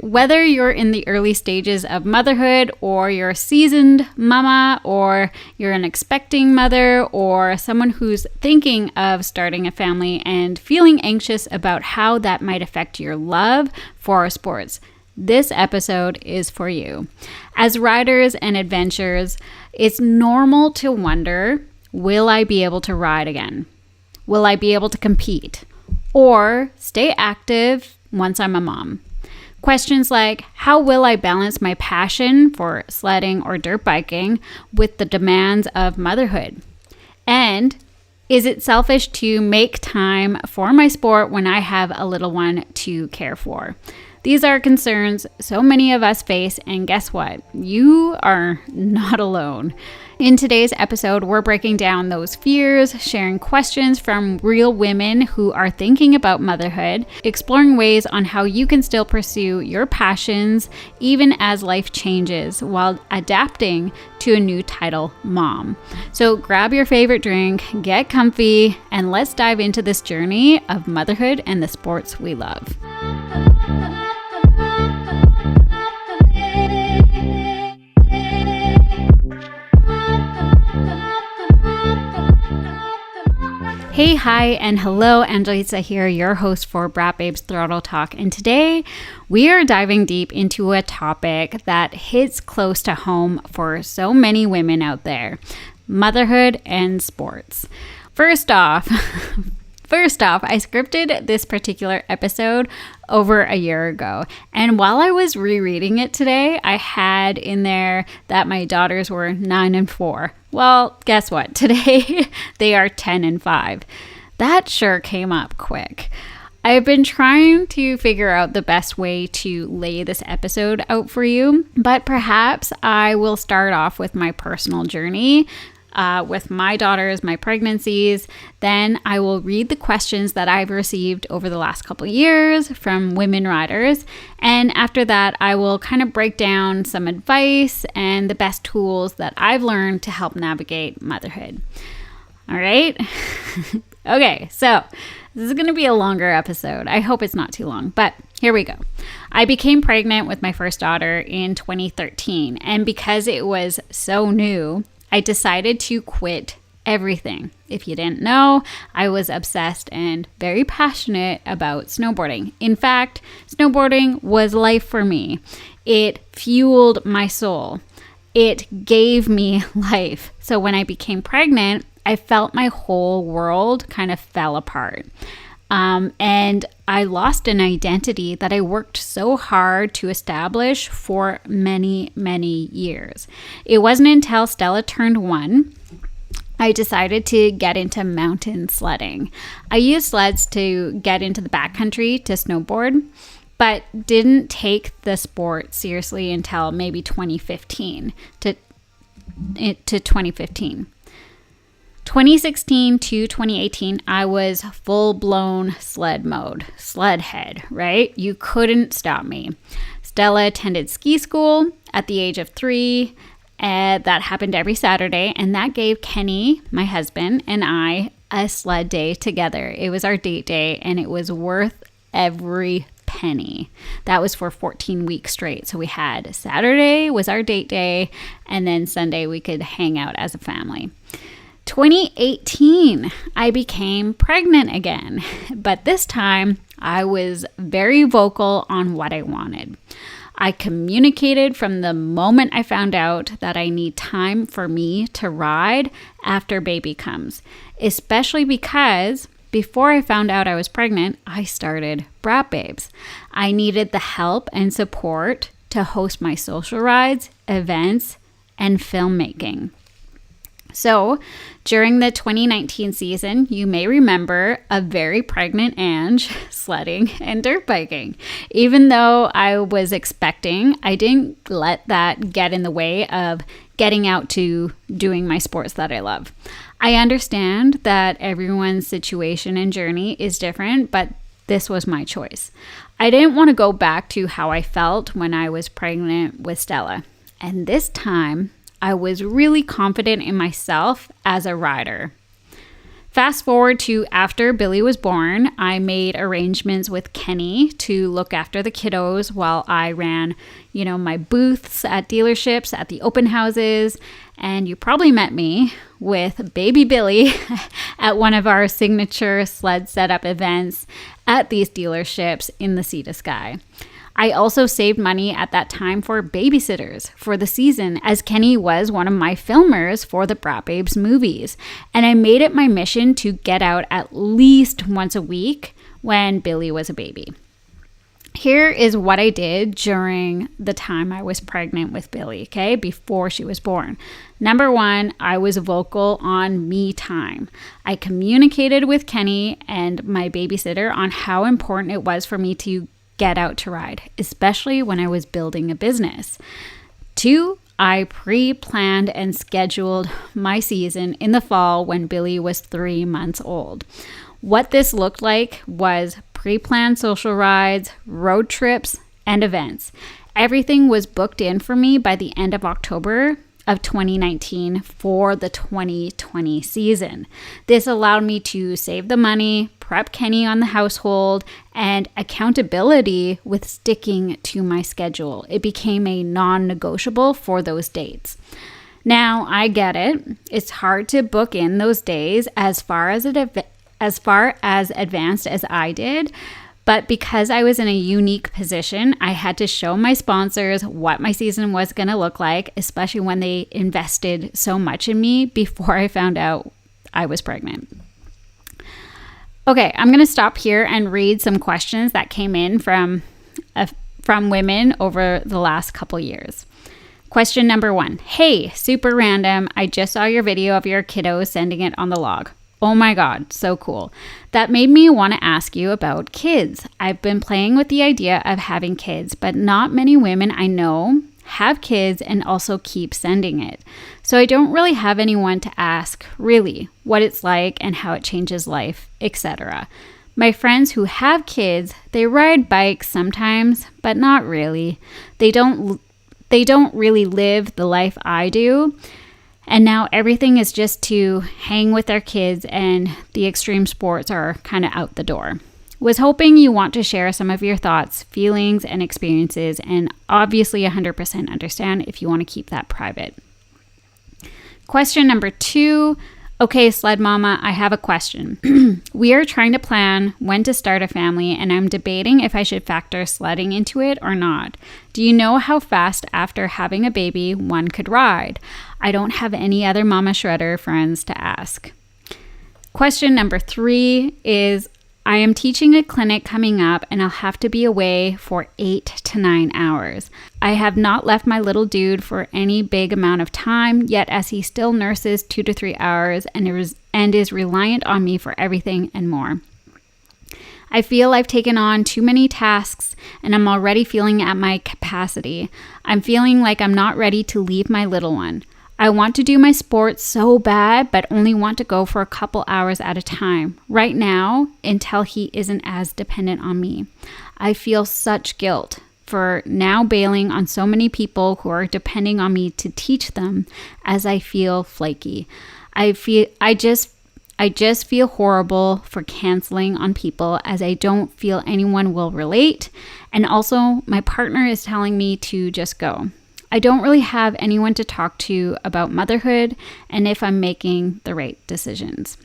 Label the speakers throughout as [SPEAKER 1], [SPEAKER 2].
[SPEAKER 1] whether you're in the early stages of motherhood, or you're a seasoned mama, or you're an expecting mother, or someone who's thinking of starting a family and feeling anxious about how that might affect your love for our sports, this episode is for you. As riders and adventurers, it's normal to wonder, will I be able to ride again? Will I be able to compete or stay active once I'm a mom? Questions like, how will I balance my passion for sledding or dirt biking with the demands of motherhood? And is it selfish to make time for my sport when I have a little one to care for? These are concerns so many of us face, and guess what? You are not alone. In today's episode, we're breaking down those fears, sharing questions from real women who are thinking about motherhood, exploring ways on how you can still pursue your passions even as life changes while adapting to a new title, mom. So grab your favorite drink, get comfy, and let's dive into this journey of motherhood and the sports we love. Hey, hi, and hello, Angelisa here, your host for Braap Throttle Talk, and today we are diving deep into a topic that hits close to home for so many women out there: motherhood and sports. First off, I scripted this particular episode over a year ago, and while I was rereading it today, I had in there that my daughters were 9 and 4. Well, guess what? Today they are 10 and 5. That sure came up quick. I've been trying to figure out the best way to lay this episode out for you, but perhaps I will start off with my personal journey with my daughters, my pregnancies. Then I will read the questions that I've received over the last couple of years from women riders. And after that, I will kind of break down some advice and the best tools that I've learned to help navigate motherhood. All right. Okay, so this is going to be a longer episode. I hope it's not too long, but here we go. I became pregnant with my first daughter in 2013, and because it was so new, I decided to quit everything. If you didn't know, I was obsessed and very passionate about snowboarding. In fact, snowboarding was life for me. It fueled my soul. It gave me life. So when I became pregnant, I felt my whole world kind of fell apart. And I lost an identity that I worked so hard to establish for many, many years. It wasn't until Stella turned 1, I decided to get into mountain sledding. I used sleds to get into the backcountry to snowboard, but didn't take the sport seriously until maybe 2015 to 2015. 2016 to 2018, I was full-blown sled mode, sled head, right? You couldn't stop me. Stella attended ski school at the age of 3. That happened every Saturday, and that gave Kenny, my husband, and I a sled day together. It was our date day, and it was worth every penny. That was for 14 weeks straight. So we had Saturday was our date day, and then Sunday we could hang out as a family. 2018, I became pregnant again, but this time I was very vocal on what I wanted. I communicated from the moment I found out that I need time for me to ride after baby comes, especially because before I found out I was pregnant, I started Braap Babes. I needed the help and support to host my social rides, events, and filmmaking. So during the 2019 season, you may remember a very pregnant Ange sledding and dirt biking. Even though I was expecting, I didn't let that get in the way of getting out to doing my sports that I love. I understand that everyone's situation and journey is different, but this was my choice. I didn't want to go back to how I felt when I was pregnant with Stella. And this time, I was really confident in myself as a rider. Fast forward to after Billy was born, I made arrangements with Kenny to look after the kiddos while I ran, my booths at dealerships, at the open houses. And you probably met me with baby Billy at one of our signature sled setup events at these dealerships in the Sea to Sky. I also saved money at that time for babysitters for the season, as Kenny was one of my filmers for the Braap Babes movies. And I made it my mission to get out at least once a week when Billy was a baby. Here is what I did during the time I was pregnant with Billy, okay, before she was born. Number one, I was vocal on me time. I communicated with Kenny and my babysitter on how important it was for me to get out to ride, especially when I was building a business. 2, I pre-planned and scheduled my season in the fall when Billy was 3 months old. What this looked like was pre-planned social rides, road trips, and events. Everything was booked in for me by the end of October of 2019 for the 2020 season. This allowed me to save the money, prep Kenny on the household, and accountability with sticking to my schedule. It became a non-negotiable for those dates. Now, I get it. It's hard to book in those days as far as advanced as I did. But because I was in a unique position, I had to show my sponsors what my season was going to look like, especially when they invested so much in me before I found out I was pregnant. Okay, I'm going to stop here and read some questions that came in from women over the last couple years. Question number 1. Hey, super random. I just saw your video of your kiddo sending it on the log. Oh my God, so cool. That made me want to ask you about kids. I've been playing with the idea of having kids, but not many women I know have kids and also keep sending it. So I don't really have anyone to ask really what it's like and how it changes life, etc. My friends who have kids, they ride bikes sometimes, but not really. They don't really live the life I do. And now everything is just to hang with their kids, and the extreme sports are kind of out the door. Was hoping you want to share some of your thoughts, feelings, and experiences, and obviously 100% understand if you want to keep that private. Question number 2. Okay, Sled Mama, I have a question. We are trying to plan when to start a family, and I'm debating if I should factor sledding into it or not. Do you know how fast after having a baby one could ride? I don't have any other Mama Shredder friends to ask. Question number 3 is, I am teaching a clinic coming up and I'll have to be away for 8 to 9 hours. I have not left my little dude for any big amount of time, yet as he still nurses 2 to 3 hours and is reliant on me for everything and more. I feel I've taken on too many tasks and I'm already feeling at my capacity. I'm feeling like I'm not ready to leave my little one. I want to do my sports so bad, but only want to go for a couple hours at a time. Right now, until he isn't as dependent on me. I feel such guilt for now bailing on so many people who are depending on me to teach them, as I feel flaky. I just feel horrible for canceling on people, as I don't feel anyone will relate. And also, my partner is telling me to just go. I don't really have anyone to talk to about motherhood and if I'm making the right decisions.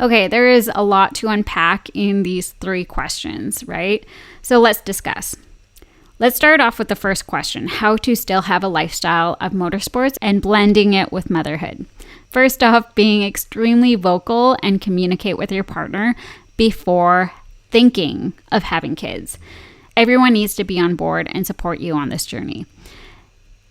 [SPEAKER 1] Okay, there is a lot to unpack in these 3 questions, right? So let's discuss. Let's start off with the first question, how to still have a lifestyle of motorsports and blending it with motherhood. First off, being extremely vocal and communicate with your partner before thinking of having kids. Everyone needs to be on board and support you on this journey.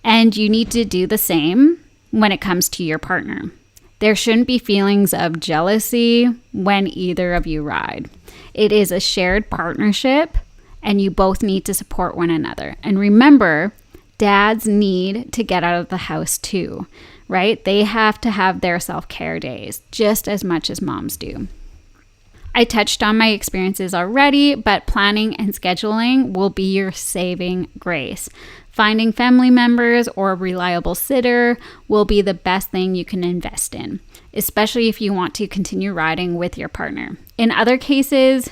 [SPEAKER 1] And you need to do the same when it comes to your partner. There shouldn't be feelings of jealousy when either of you ride. It is a shared partnership and you both need to support one another. And remember, dads need to get out of the house too, right? They have to have their self-care days just as much as moms do. I touched on my experiences already, but planning and scheduling will be your saving grace. Finding family members or a reliable sitter will be the best thing you can invest in. especially if you want to continue riding with your partner. In other cases,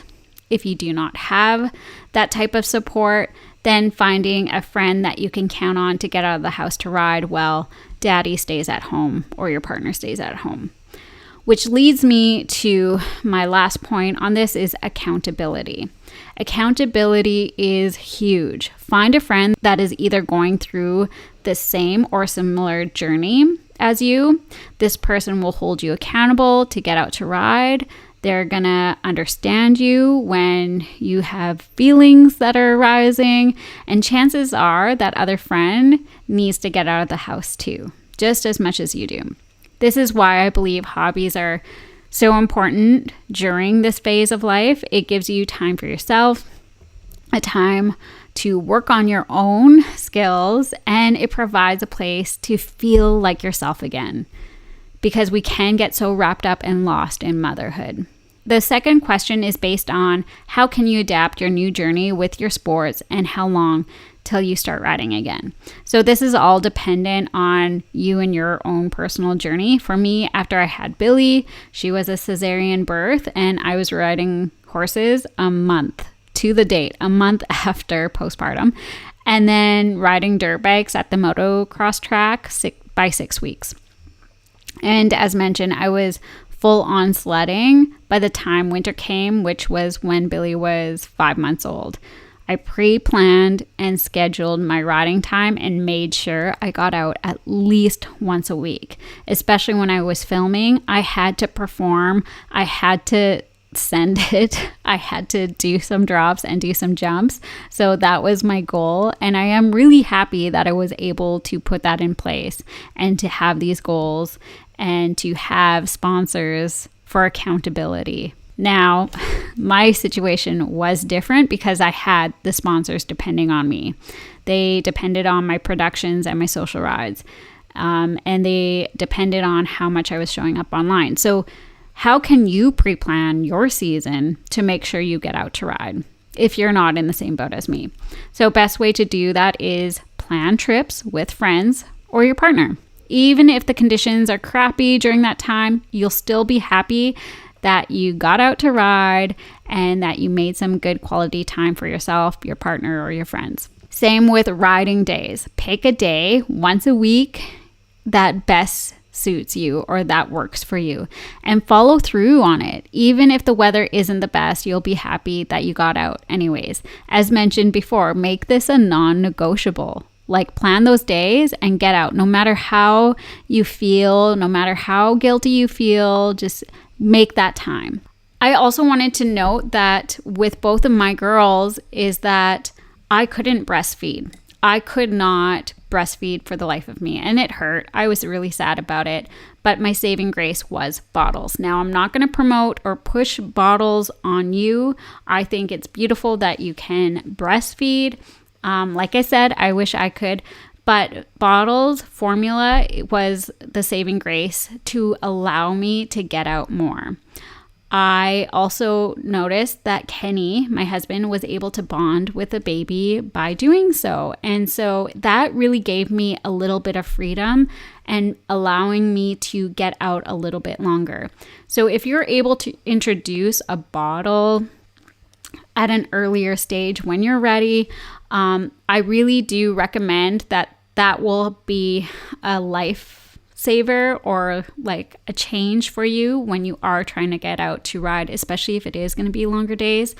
[SPEAKER 1] if you do not have that type of support, then finding a friend that you can count on to get out of the house to ride while daddy stays at home or your partner stays at home. Which leads me to my last point on this is accountability. Accountability is huge. Find a friend that is either going through the same or similar journey as you. This person will hold you accountable to get out to ride. They're going to understand you when you have feelings that are arising. And chances are that other friend needs to get out of the house too, just as much as you do. This is why I believe hobbies are so important during this phase of life. It gives you time for yourself, a time to work on your own skills, and it provides a place to feel like yourself again, because we can get so wrapped up and lost in motherhood. The second question is based on how can you adapt your new journey with your sports and how long till you start riding again. So this is all dependent on you and your own personal journey. For me, after I had Billy, she was a cesarean birth and I was riding horses a month to the date, a month after postpartum, and then riding dirt bikes at the motocross track by 6 weeks. And as mentioned, I was full on sledding by the time winter came, which was when Billy was 5 months old. I pre-planned and scheduled my riding time and made sure I got out at least once a week. Especially when I was filming, I had to perform, I had to send it, I had to do some drops and do some jumps. So that was my goal. And I am really happy that I was able to put that in place and to have these goals and to have sponsors for accountability. Now, my situation was different because I had the sponsors depending on me. They depended on my productions and my social rides, and they depended on how much I was showing up online. So how can you pre-plan your season to make sure you get out to ride if you're not in the same boat as me? So best way to do that is plan trips with friends or your partner. Even if the conditions are crappy during that time, you'll still be happy that you got out to ride and that you made some good quality time for yourself, your partner, or your friends. Same with riding days. Pick a day once a week that best suits you or that works for you and follow through on it. Even if the weather isn't the best, you'll be happy that you got out anyways. As mentioned before, make this a non-negotiable. Like plan those days and get out. No matter how you feel, no matter how guilty you feel, just make that time. I also wanted to note that with both of my girls is that I couldn't breastfeed. I could not breastfeed for the life of me, and it hurt. I was really sad about it, but my saving grace was bottles. Now, I'm not going to promote or push bottles on you. I think it's beautiful that you can breastfeed. Like I said, I wish I could, but bottles formula was the saving grace to allow me to get out more. I also noticed that Kenny, my husband, was able to bond with the baby by doing so. And so that really gave me a little bit of freedom and allowing me to get out a little bit longer. So if you're able to introduce a bottle at an earlier stage when you're ready, I really do recommend that will be a lifesaver or like a change for you when you are trying to get out to ride, especially if it is going to be longer days.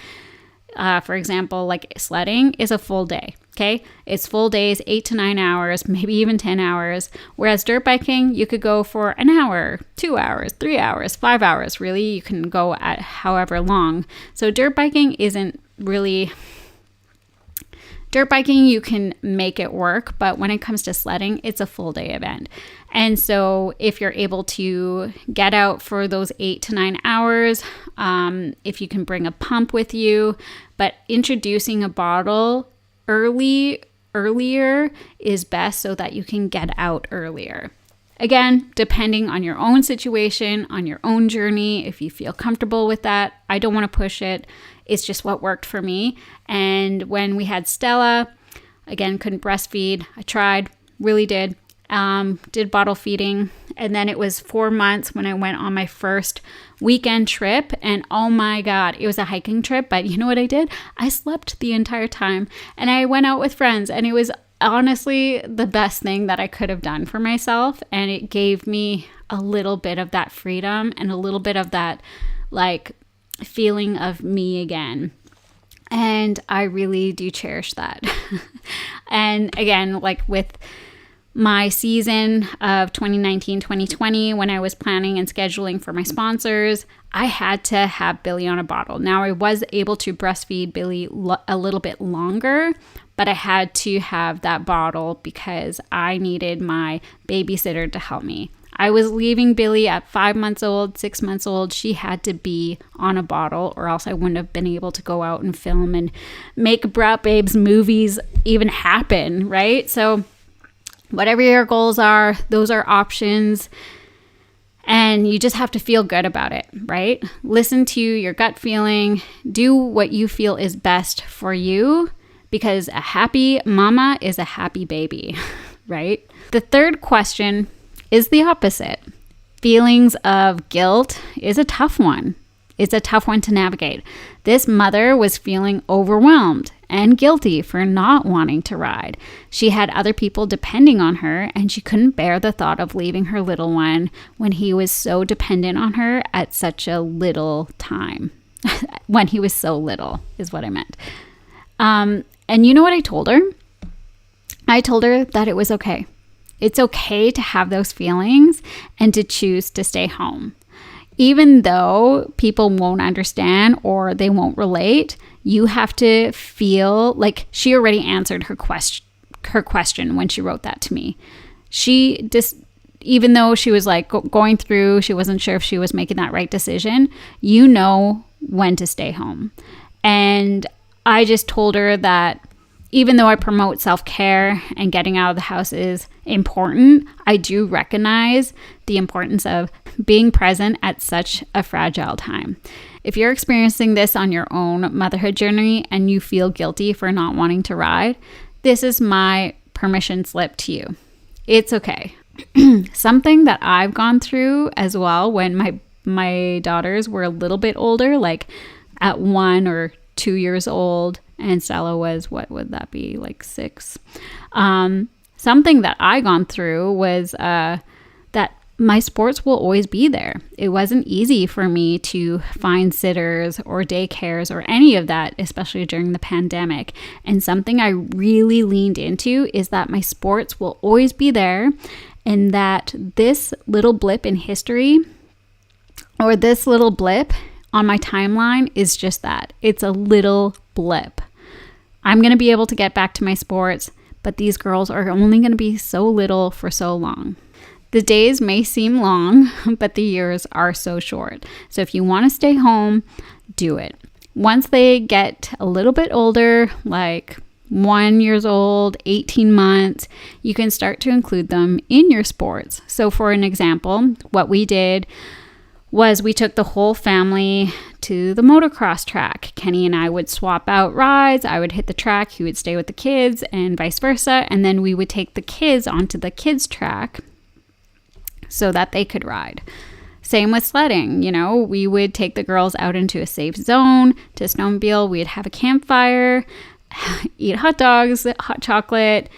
[SPEAKER 1] For example, like sledding is a full day. Okay, it's full days, 8 to 9 hours, maybe even 10 hours. Whereas dirt biking, you could go for an hour, 2 hours, 3 hours, 5 hours. Really, you can go at however long. So dirt biking isn't really... Dirt biking, you can make it work, but when it comes to sledding, it's a full day event. And so if you're able to get out for those 8 to 9 hours, if you can bring a pump with you, but introducing a bottle earlier is best so that you can get out earlier. Again, depending on your own situation, on your own journey, if you feel comfortable with that, I don't want to push it. It's just what worked for me. And when we had Stella, again, couldn't breastfeed. I tried, really did bottle feeding And then it was 4 months when I went on my first weekend trip. And oh my God, it was a hiking trip. But you know what I did? I slept the entire time and I went out with friends, and it was honestly the best thing that I could have done for myself. And it gave me a little bit of that freedom and a little bit of that like feeling of me again. And I really do cherish that. And again, like with my season of 2019-2020, when I was planning and scheduling for my sponsors, I had to have Billy on a bottle. Now, I was able to breastfeed Billy a little bit longer, but I had to have that bottle because I needed my babysitter to help me. I was leaving Billy at 5 months old, 6 months old. She had to be on a bottle, or else I wouldn't have been able to go out and film and make Braap Babes movies even happen, right? So whatever your goals are, those are options. And you just have to feel good about it, right? Listen to your gut feeling. Do what you feel is best for you, because a happy mama is a happy baby, right? The third question is the opposite. Feelings of guilt is a tough one. It's a tough one to navigate. This mother was feeling overwhelmed and guilty for not wanting to ride. She had other people depending on her, and she couldn't bear the thought of leaving her little one when he was so dependent on her at such a little time. When he was so little is what I meant. And you know what I told her? I told her that it was okay. It's okay to have those feelings and to choose to stay home. Even though people won't understand or they won't relate, you have to feel like she already answered her question when she wrote that to me. She just, even though she was like going through, she wasn't sure if she was making that right decision, you know when to stay home. And I just told her that even though I promote self-care and getting out of the house is important, I do recognize the importance of being present at such a fragile time. If you're experiencing this on your own motherhood journey and you feel guilty for not wanting to ride, this is my permission slip to you. It's okay. Something that I've gone through as well when my daughters were a little bit older, like at 1 or 2 years old, and Stella was, what would that be, like 6? Something that I gone through was that my sports will always be there. It wasn't easy for me to find sitters or daycares or any of that, especially during the pandemic. And something I really leaned into is that my sports will always be there, and that this little blip in history, or this little blip on my timeline, is just that. It's a little blip. I'm going to be able to get back to my sports, but these girls are only going to be so little for so long. The days may seem long, but the years are so short. So if you want to stay home, do it. Once they get a little bit older, like 1 year old, 18 months, you can start to include them in your sports. So for an example, what we did was we took the whole family to the motocross track. Kenny and I would swap out rides. I would hit the track, he would stay with the kids, and vice versa. And then we would take the kids onto the kids track so that they could ride. Same with sledding. You know, we would take the girls out into a safe zone to snowmobile. We'd have a campfire, eat hot dogs, hot chocolate,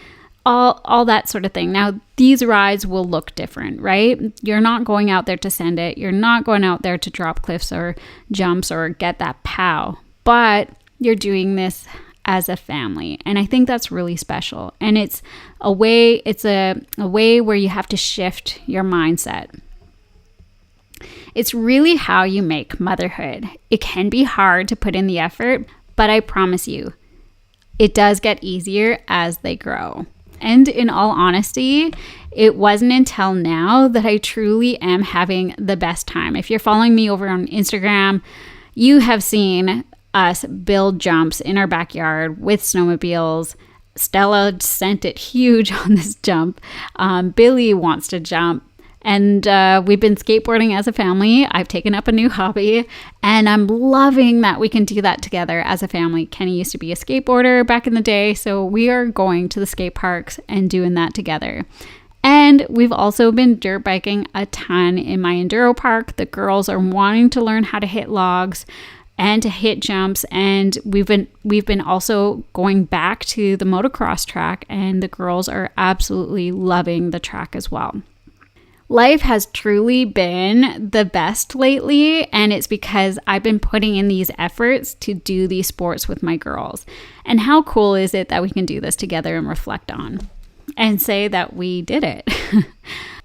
[SPEAKER 1] all that sort of thing. Now, these rides will look different, right? You're not going out there to send it. You're not going out there to drop cliffs or jumps or get that pow, but you're doing this as a family. And I think that's really special. And it's a way where you have to shift your mindset. It's really how you make motherhood. It can be hard to put in the effort, but I promise you, it does get easier as they grow. And in all honesty, it wasn't until now that I truly am having the best time. If you're following me over on Instagram, you have seen us build jumps in our backyard with snowmobiles. Stella sent it huge on this jump. Billy wants to jump. And we've been skateboarding as a family. I've taken up a new hobby, and I'm loving that we can do that together as a family. Kenny used to be a skateboarder back in the day, so we are going to the skate parks and doing that together. And we've also been dirt biking a ton in my enduro park. The girls are wanting to learn how to hit logs and to hit jumps, and we've been also going back to the motocross track, and the girls are absolutely loving the track as well. Life has truly been the best lately, and it's because I've been putting in these efforts to do these sports with my girls. And how cool is it that we can do this together and reflect on and say that we did it?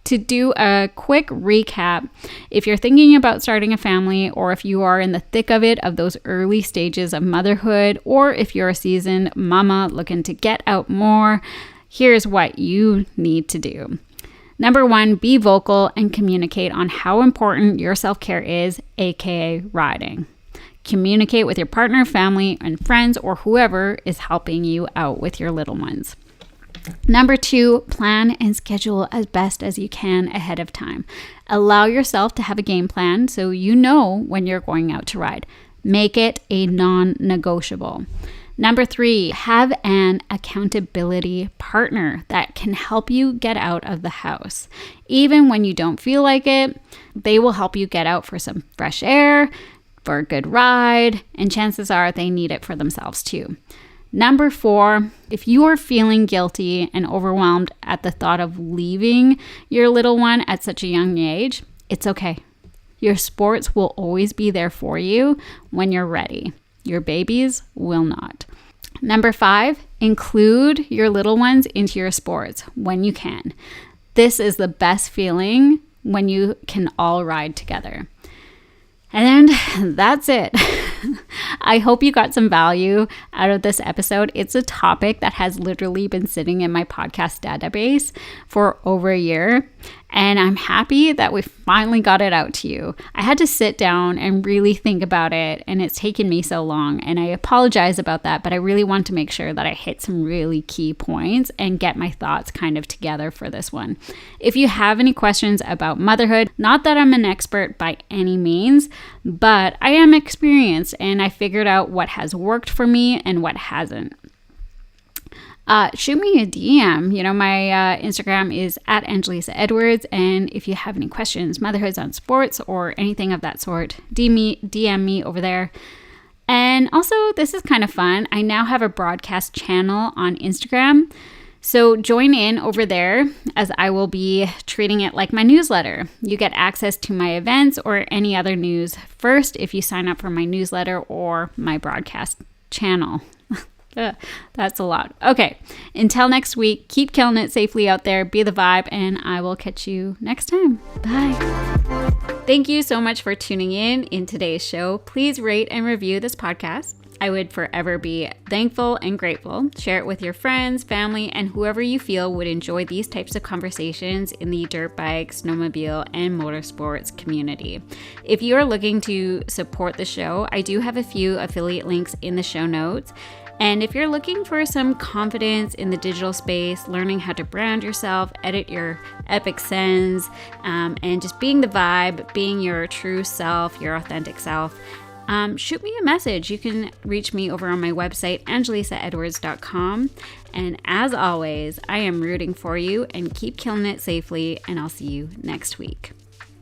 [SPEAKER 1] To do a quick recap, if you're thinking about starting a family, or if you are in the thick of it, of those early stages of motherhood, or if you're a seasoned mama looking to get out more, here's what you need to do. Number 1, be vocal and communicate on how important your self-care is, aka riding. Communicate with your partner, family, and friends, or whoever is helping you out with your little ones. Number 2, plan and schedule as best as you can ahead of time. Allow yourself to have a game plan so you know when you're going out to ride. Make it a non-negotiable. Number 3, have an accountability partner that can help you get out of the house. Even when you don't feel like it, they will help you get out for some fresh air, for a good ride, and chances are they need it for themselves too. Number 4, if you are feeling guilty and overwhelmed at the thought of leaving your little one at such a young age, it's okay. Your sports will always be there for you when you're ready. Your babies will not. Number 5, include your little ones into your sports when you can. This is the best feeling when you can all ride together. And that's it. I hope you got some value out of this episode. It's a topic that has literally been sitting in my podcast database for over a year, and I'm happy that we finally got it out to you. I had to sit down and really think about it, and it's taken me so long, and I apologize about that, but I really want to make sure that I hit some really key points and get my thoughts kind of together for this one. If you have any questions about motherhood, not that I'm an expert by any means, but I am experienced, and I figured out what has worked for me and what hasn't. Shoot me a DM. My Instagram is at Angelisa Edwards. And if you have any questions, motherhoods on sports or anything of that sort, DM me over there. And also, this is kind of fun. I now have a broadcast channel on Instagram. So join in over there, as I will be treating it like my newsletter. You get access to my events or any other news first if you sign up for my newsletter or my broadcast channel. That's a lot. Okay, until next week, keep killing it safely out there, be the vibe, and I will catch you next time. Bye. Thank you so much for tuning in today's show. Please rate and review this podcast. I would forever be thankful and grateful. Share it with your friends, family, and whoever you feel would enjoy these types of conversations in the dirt bike, snowmobile, and motorsports community. If you are looking to support the show, I do have a few affiliate links in the show notes. And if you're looking for some confidence in the digital space, learning how to brand yourself, edit your epic sends, and just being the vibe, being your true self, your authentic self, shoot me a message. You can reach me over on my website, angelisaedwards.com. And as always, I am rooting for you, and keep killing it safely, and I'll see you next week.